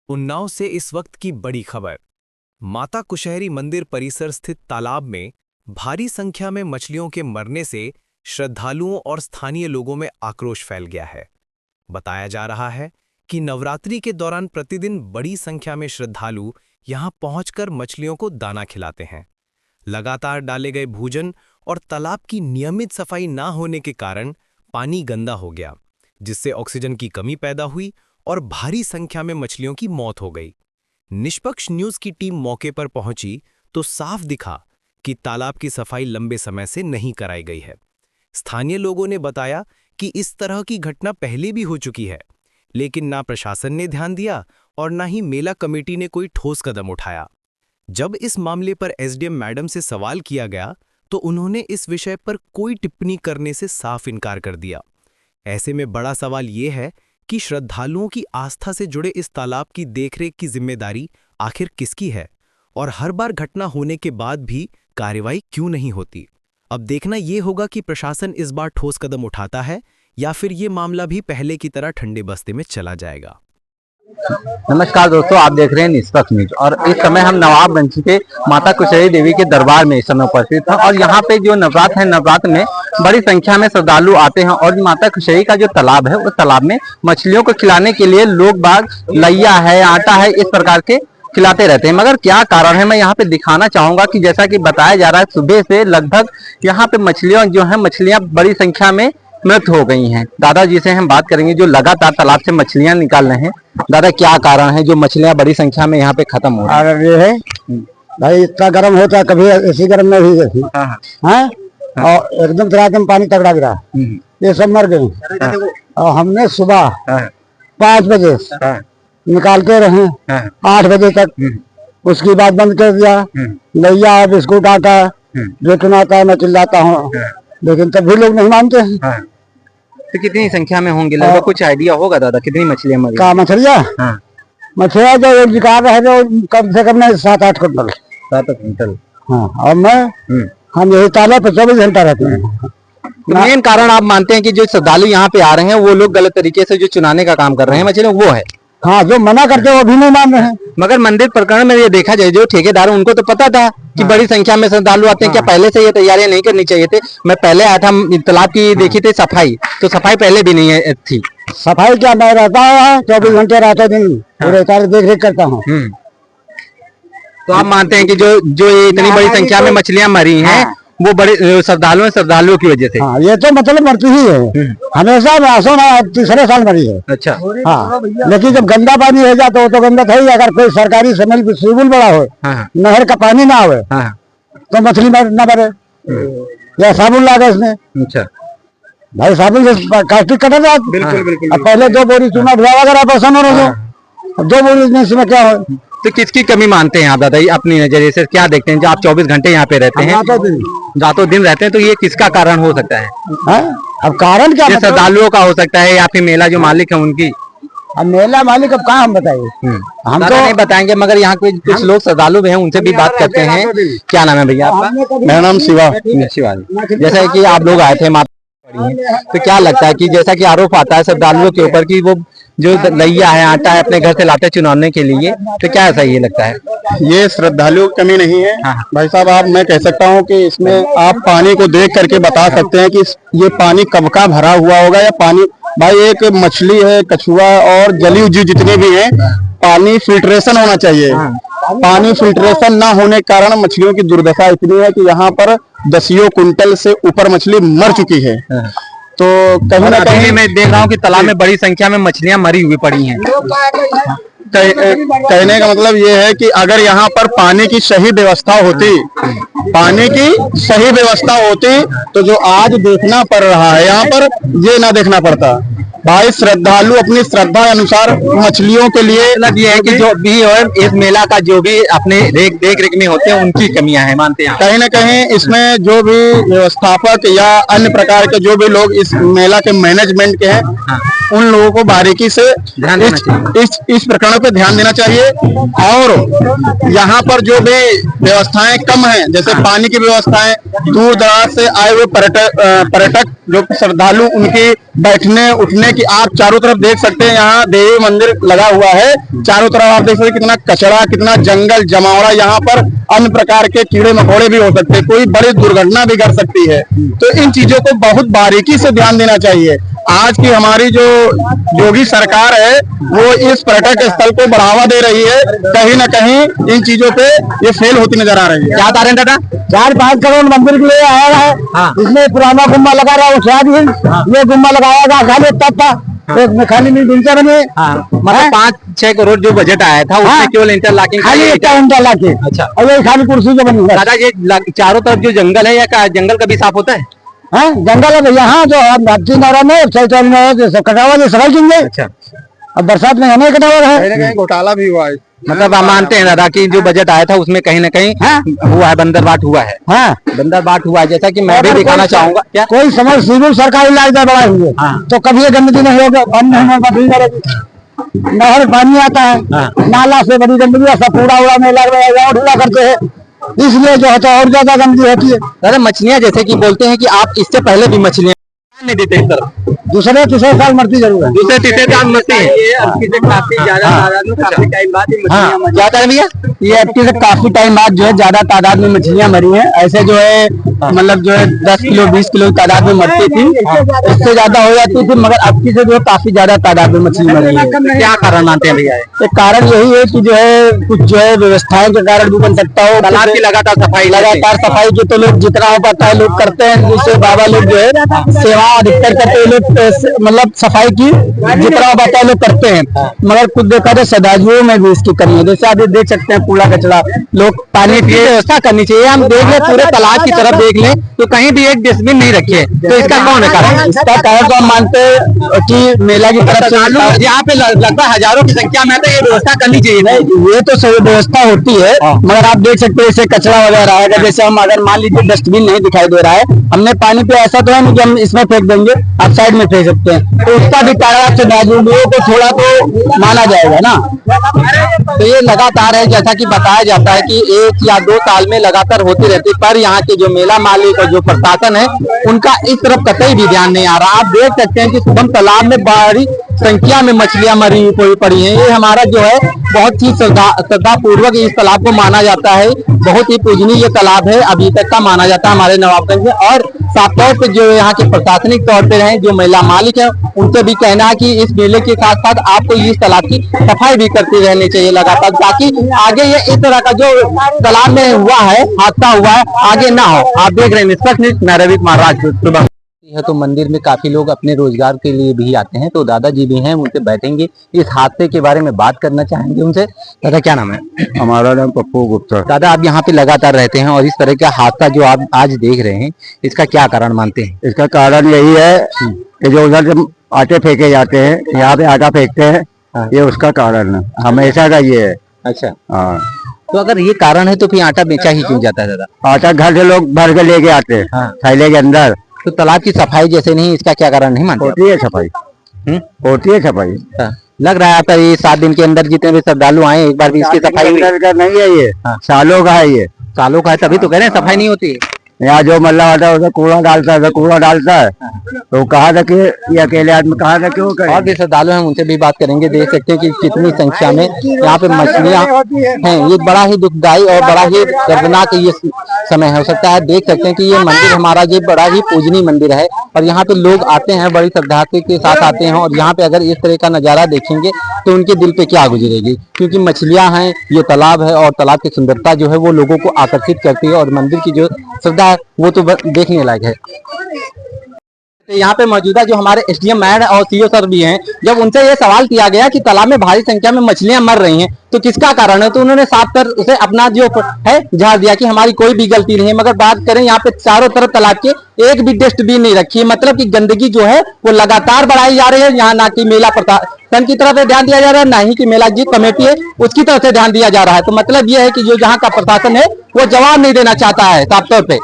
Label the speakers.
Speaker 1: उन्नाव से इस वक्त की बड़ी खबर। माता कुशहरी मंदिर परिसर स्थित तालाब में भारी संख्या में मछलियों के मरने से श्रद्धालुओं और स्थानीय लोगों में आक्रोश फैल गया है। बताया जा रहा है कि नवरात्रि के दौरान प्रतिदिन बड़ी संख्या में श्रद्धालु यहां पहुंचकर मछलियों को दाना खिलाते हैं। लगातार डाले गए भोजन और तालाब की नियमित सफाई न होने के कारण पानी गंदा हो गया, जिससे ऑक्सीजन की कमी पैदा हुई और भारी संख्या में मछलियों की मौत हो गई। निष्पक्ष न्यूज की टीम मौके पर पहुंची तो साफ दिखा कि तालाब की सफाई लंबे समय से नहीं कराई गई है। स्थानीय लोगों ने बताया कि इस तरह की घटना पहले भी हो चुकी है, लेकिन ना प्रशासन ने ध्यान दिया और ना ही मेला कमेटी ने कोई ठोस कदम उठाया। जब इस मामले पर एसडीएम मैडम से सवाल किया गया तो उन्होंने इस विषय पर कोई टिप्पणी करने से साफ इनकार कर दिया। ऐसे में बड़ा सवाल ये है कि श्रद्धालुओं की आस्था से जुड़े इस तालाब की देखरेख की जिम्मेदारी आखिर किसकी है और हर बार घटना होने के बाद भी कार्रवाई क्यों नहीं होती। अब देखना ये होगा कि प्रशासन इस बार ठोस कदम उठाता है या फिर ये मामला भी पहले की तरह ठंडे बस्ते में चला जाएगा।
Speaker 2: नमस्कार दोस्तों, आप देख रहे हैं निष्पक्ष न्यूज और इस समय हम नवाबगंज के माता कुशहरी देवी के दरबार में इस समय उपस्थित हैं। और यहाँ पे जो नवरात्र है, नवरात्र में बड़ी संख्या में श्रद्धालु आते हैं और माता कुशहरी का जो तालाब है उस तालाब में मछलियों को खिलाने के लिए लोग बाग लैया है, आटा है, इस प्रकार के खिलाते रहते हैं। मगर क्या कारण है, मैं यहाँ पे दिखाना चाहूंगा कि जैसा कि बताया जा रहा है, सुबह से लगभग यहाँ पे मछलियां बड़ी संख्या में मृत हो गई हैं। दादाजी से हम बात करेंगे जो लगातार तालाब से मछलियां निकाल रहे हैं। दादा, क्या कारण है जो मछलियां बड़ी संख्या में यहाँ पे खत्म हो रही
Speaker 3: हैं? ये है भाई, इतना गर्म होता है, कभी ऐसी गर्म में भी ऐसी है और एकदम रात में पानी तगड़ा गिरा, ये सब मर गए। और हमने सुबह 5 बजे निकालते रहे 8 बजे तक, उसके बाद बंद कर दिया। लैया बिस्कुट आटा बेचना आता है, मैं चिल्लाता हूँ, लेकिन तब भी लोग नहीं मानते हैं।
Speaker 2: तो कितनी संख्या में होंगे लगभग, कुछ आइडिया होगा दादा, कितनी मछलियां मरी?
Speaker 3: क्या मछलियां? मछलियां जो एक निकाल रहे थे कम से कम 7-8 क्विंटल।
Speaker 2: 7 क्विंटल।
Speaker 3: हाँ, और हम यही तालाब पे 24 घंटा रहते हैं।
Speaker 2: मेन कारण आप मानते हैं कि जो श्रद्धालु यहाँ पे आ रहे हैं वो लोग गलत तरीके से जो चुनाने का काम कर रहे हैं मछलियों, वो है?
Speaker 3: हाँ, जो मना करते हैं वो भी नहीं मान रहे हैं।
Speaker 2: मगर मंदिर प्रकरण में ये देखा जाए, जो ठेकेदार उनको तो पता था कि बड़ी संख्या में श्रद्धालु आते हैं। क्या पहले से ये तैयारियां नहीं करनी चाहिए थी? मैं पहले आया था, तालाब की देखी थी सफाई, तो सफाई पहले भी नहीं थी।
Speaker 3: सफाई क्या, मैं रहता है 24 घंटे रहते दिन देख रेख करता हूँ।
Speaker 2: तो आप मानते हैं कि जो ये इतनी बड़ी संख्या में मछलियां मरी हैं वो बड़े श्रद्धालुओं की वजह से?
Speaker 3: हाँ, ये तो मतलब मरती ही है हमेशा। तीसरे साल मरी है। अच्छा। हाँ, लेकिन जब गंदा पानी हो जाता हो तो गंदा था ही। अगर कोई सरकारी स्विमिंग बड़ा हो, नहर का पानी ना हो तो मछली न मरे। या साबुन लागा इसने। अच्छा भाई, साबुन से कास्टिक कटा था। बिल्कुल। पहले 2 बोरी चूना भिजावा अगर आप आसान हो, 2 बोरी इसमें क्या हो।
Speaker 2: तो किसकी कमी मानते हैं आप दादा, अपनी नजरिए से क्या देखते हैं? जो आप 24 घंटे यहाँ पे रहते हैं, रातों दिन रहते हैं, तो ये किसका कारण हो सकता है?
Speaker 3: अब कारण क्या,
Speaker 2: श्रद्धालुओं का हो सकता है या फिर मेला जो मालिक है उनकी?
Speaker 3: अब मेला मालिक अब कहाँ हम बताइए,
Speaker 2: हम तो नहीं बताएंगे। मगर यहाँ कुछ लोग श्रद्धालु भी हैं, उनसे भी बात करते हैं। क्या नाम है भैया आपका?
Speaker 3: मेरा नाम शिवा।
Speaker 2: जैसा कि आप लोग आए थे माता, तो क्या लगता है कि जैसा कि आरोप आता है श्रद्धालुओं के ऊपर कि वो जो लैया है, आटा है, अपने घर से लाते चुनाने के लिए, तो क्या ऐसा ये लगता है?
Speaker 4: ये श्रद्धालुओं की कमी नहीं है। भाई साहब, मैं कह सकता हूँ कि इसमें आप पानी को देख करके बता सकते हैं कि ये पानी कब का भरा हुआ होगा या पानी। भाई, एक मछली है, कछुआ और जलीय जीव जितने भी हैं, पानी फिल्ट्रेशन होना चाहिए। पानी फिल्ट्रेशन ना होने के कारण मछलियों की दुर्दशा इतनी है कि यहाँ पर 10 क्विंटल से ऊपर मछली मर चुकी है। तो कहीं ना कहीं
Speaker 2: मैं देख रहा हूँ कि तालाब में बड़ी संख्या में मछलियां मरी हुई पड़ी हैं।
Speaker 4: कहने का मतलब ये है कि अगर यहाँ पर पानी की सही व्यवस्था होती, तो जो आज देखना पड़ रहा है यहाँ पर, ये ना देखना पड़ता। भाई, श्रद्धालु अपनी श्रद्धा अनुसार मछलियों के लिए
Speaker 2: ये है कि जो भी और इस मेला का जो भी अपने देख रेख में होते हैं उनकी कमियां हैं, मानते हैं
Speaker 4: कहीं ना कहीं। इसमें जो भी व्यवस्थापक या अन्य प्रकार के जो भी लोग इस मेला के मैनेजमेंट के हैं, उन लोगों को बारीकी से इस प्रकरण पे ध्यान देना चाहिए। और यहाँ पर जो भी व्यवस्थाएं कम हैं, जैसे पानी की व्यवस्थाएं, दूर दराज से आए हुए पर्यटक जो श्रद्धालु, उनकी बैठने उठने कि आप चारों तरफ देख सकते हैं, यहाँ देवी मंदिर लगा हुआ है, चारों तरफ आप देख सकते हैं कितना कचरा, कितना जंगल जमा हो रहा है। यहाँ पर अन्य प्रकार के कीड़े मकोड़े भी हो सकते हैं, कोई बड़ी दुर्घटना भी कर सकती है। तो इन चीजों को बहुत बारीकी से ध्यान देना चाहिए। आज की हमारी जो योगी सरकार है वो इस पर्यटक स्थल को बढ़ावा दे रही है, कहीं ना कहीं इन चीजों पे ये फेल होती नजर आ रही है।
Speaker 3: क्या तारे दादा 4-5 करोड़ मंदिर के लिए आया है। इसमें पुराना गुम्बा लगा रहा है, शायद ये गुम्बा लगाया गया खाली तब था, तो खाली नहीं बिल्चा बने।
Speaker 2: मतलब 5-6 करोड़ जो बजट आया था उसमें केवल इंटरलॉकिंग
Speaker 3: खाली इंटरलॉकिंग। अच्छा, और ये खाली कुर्सी जो बनी है।
Speaker 2: दादा ये चारों तरफ जो जंगल है या जंगल कभी साफ होता है?
Speaker 3: जंगल है यहाँ जो नौरा में सब कटावा सफाई की गई। अच्छा, अब बरसात में हमें कटावा है,
Speaker 4: घोटाला भी हुआ है।
Speaker 2: मतलब आप मानते हैं दादा कि जो बजट आया था उसमें कहीं ना कहीं हुआ है, बंदरबाट हुआ है। बंदरबाट हुआ है, जैसा कि मैं भी दिखाना चाहूंगा। क्या कोई
Speaker 3: समझ सिविल सरकारी इलाज बड़ा हुए तो कभी गंदगी नहीं होगा, नहर पानी आता है, नाला से बड़ी गंदगी, सब कूड़ा उड़ा में उड़ा करते हैं, इसलिए जो होता है और ज्यादा गंदगी होती है।
Speaker 2: दादा मछलियाँ जैसे कि बोलते हैं कि आप इससे पहले भी मछलियाँ नहीं देते इस तरफ,
Speaker 3: दूसरे तीसरे साल मरती जरूर है,
Speaker 2: दूसरे तीसरे साल मरती है। काफी ज्यादा तादाद में काफी टाइम बाद ज्यादा है भैया,
Speaker 3: ये अब से काफी टाइम बाद जो है ज्यादा तादाद में मछलियां मरी हैं। ऐसे जो है मतलब जो है 10 किलो 20 किलो तादाद में मरती थी, इससे ज्यादा हो जाती थी, मगर अब की से जो है काफी ज्यादा तादाद में मछली मरी है।
Speaker 2: क्या कारण मानते हैं भैया?
Speaker 3: कारण यही है कि जो है कुछ जो है व्यवस्थाएं के कारण भी बन सकता हो।
Speaker 2: तालाब की लगातार
Speaker 3: सफाई की तो लोग जितना हो पाता है लोग करते हैं, जिससे बाबा लोग जो है सेवा अधिकतर करते हैं, लोग मतलब सफाई की जितना हो पाता है लोग करते हैं, मगर कुछ देखा जाए श्रद्धालुओं में भी इसकी कमी है। जैसे आप देख सकते हैं कूड़ा कचरा, लोग पानी की व्यवस्था करनी चाहिए। हम देख लें पूरे तालाब की तरफ देख लें तो कहीं भी एक डस्टबिन नहीं रखे, तो इसका कौन है कारण? इसका कारण तो हम मानते हैं कि मेला की तरफ से
Speaker 2: यहाँ पे लगभग हजारों की संख्या में तो ये व्यवस्था करनी चाहिए।
Speaker 3: नहीं, ये तो सही व्यवस्था होती है, मगर आप देख सकते हैं इसे कचरा वगैरह आएगा। जैसे हम अगर मान लीजिए डस्टबिन नहीं दिखाई दे रहा है, हमने पानी पे ऐसा तो है नहीं कि हम इसमें फेंक देंगे, आप साइड में फेंक सकते हैं, तो उसका भी कारण श्रद्धालुओं को थोड़ा तो माना जाएगा ना।
Speaker 2: तो ये लगातार है, जैसा कि बताया जाता है कि 1 या 2 साल में लगातार होती रहती, पर यहाँ के जो मेला मालिक और जो प्रशासन है उनका इस तरफ कतई भी ध्यान नहीं आ रहा। आप देख सकते हैं कि शुभम तालाब में बड़ी संख्या में मछलियां मरी पड़ी हैं। ये हमारा जो है बहुत ही श्रद्धा पूर्वक इस तालाब को माना जाता है, बहुत ही पूजनीय ये तालाब है, अभी तक का माना जाता है हमारे नवाबगंज में। और साफ तौर पर जो यहाँ के प्रशासनिक तौर पे रहे, जो मेला मालिक है, उनसे भी कहना है कि इस मेले के साथ साथ आपको इस तालाब की सफाई भी करती रहनी चाहिए लगातार, ताकि आगे ये इस तरह का जो तालाब में हुआ है, हादसा हुआ है, आगे ना हो। आप देख रहे हैं निष्पक्ष न्यूज़, मैं रवि कुमार राजपूत। है तो मंदिर में काफी लोग अपने रोजगार के लिए भी आते हैं, तो दादाजी भी हैं, उनसे बैठेंगे, इस हादसे के बारे में बात करना चाहेंगे उनसे। दादा क्या नाम है?
Speaker 3: हमारा नाम पप्पू गुप्ता।
Speaker 2: दादा आप यहाँ पे लगातार रहते हैं और इस तरह का हादसा जो आप आज देख रहे हैं, इसका क्या कारण मानते हैं?
Speaker 3: इसका कारण यही है कि जो उधर जब आटे फेंके जाते हैं, यहाँ पे आटा फेंकते हैं, ये उसका कारण है, हमेशा का ये है।
Speaker 2: अच्छा,
Speaker 3: हाँ।
Speaker 2: तो अगर ये कारण है तो फिर आटा बेचा ही क्यों जाता है दादा?
Speaker 3: आटा घर से लोग भर के लेके आते हैं थैले के अंदर।
Speaker 2: तो तालाब की सफाई जैसे नहीं, इसका क्या कारण नहीं मानते?
Speaker 3: होती है सफाई, होती है सफाई।
Speaker 2: लग रहा है आपका ये 7 दिन के अंदर जितने भी श्रद्धालु आए एक बार भी इसकी सफाई
Speaker 3: नहीं है, ये सालों का है, ये
Speaker 2: सालों का है, तभी तो कह रहे हैं सफाई नहीं होती है।
Speaker 3: यहाँ जो मल्ला आता है उसे कूड़ा डालता है, तो कहा था कि ये अकेले आदमी कहा था क्यों करे।
Speaker 2: और भी श्रद्धालु हैं, उनसे भी बात करेंगे। देख सकते हैं कि कितनी संख्या में यहाँ पे मछलियाँ हैं। ये बड़ा ही दुखदायी और बड़ा ही दर्दनाक ये समय हो सकता है। देख सकते हैं कि ये मंदिर हमारा ये बड़ा ही पूजनीय मंदिर है और यहाँ पे लोग आते हैं, बड़ी श्रद्धा के साथ आते हैं। और यहाँ पे अगर इस तरह का नजारा देखेंगे तो उनके दिल पे क्या गुजरेगी, क्योंकि मछलियाँ हैं, ये तालाब है और तालाब की सुंदरता जो है वो लोगों को आकर्षित करती है और मंदिर की जो श्रद्धा है वो तो देखने लायक है। यहाँ पे मौजूदा जो हमारे एसडीएम मैड और सीओ सर भी हैं, जब उनसे ये सवाल किया गया कि तालाब में भारी संख्या में मछलियां मर रही हैं तो किसका कारण है, तो उन्होंने साफ कर उसे अपना जो है झाड़ दिया कि हमारी कोई भी गलती नहीं है। मगर बात करें यहाँ पे चारों तरफ तालाब के एक भी डस्टबिन नहीं रखी है, मतलब कि गंदगी जो है वो लगातार बढ़ाई जा रही है। यहाँ ना कि मेला प्रशासन की तरफ से ध्यान दिया जा रहा है, ना ही कि मेला जी कमेटी है उसकी तरफ से ध्यान दिया जा रहा है। तो मतलब ये है कि जो जहाँ का प्रशासन है वो जवाब नहीं देना चाहता है साफ तौर पर।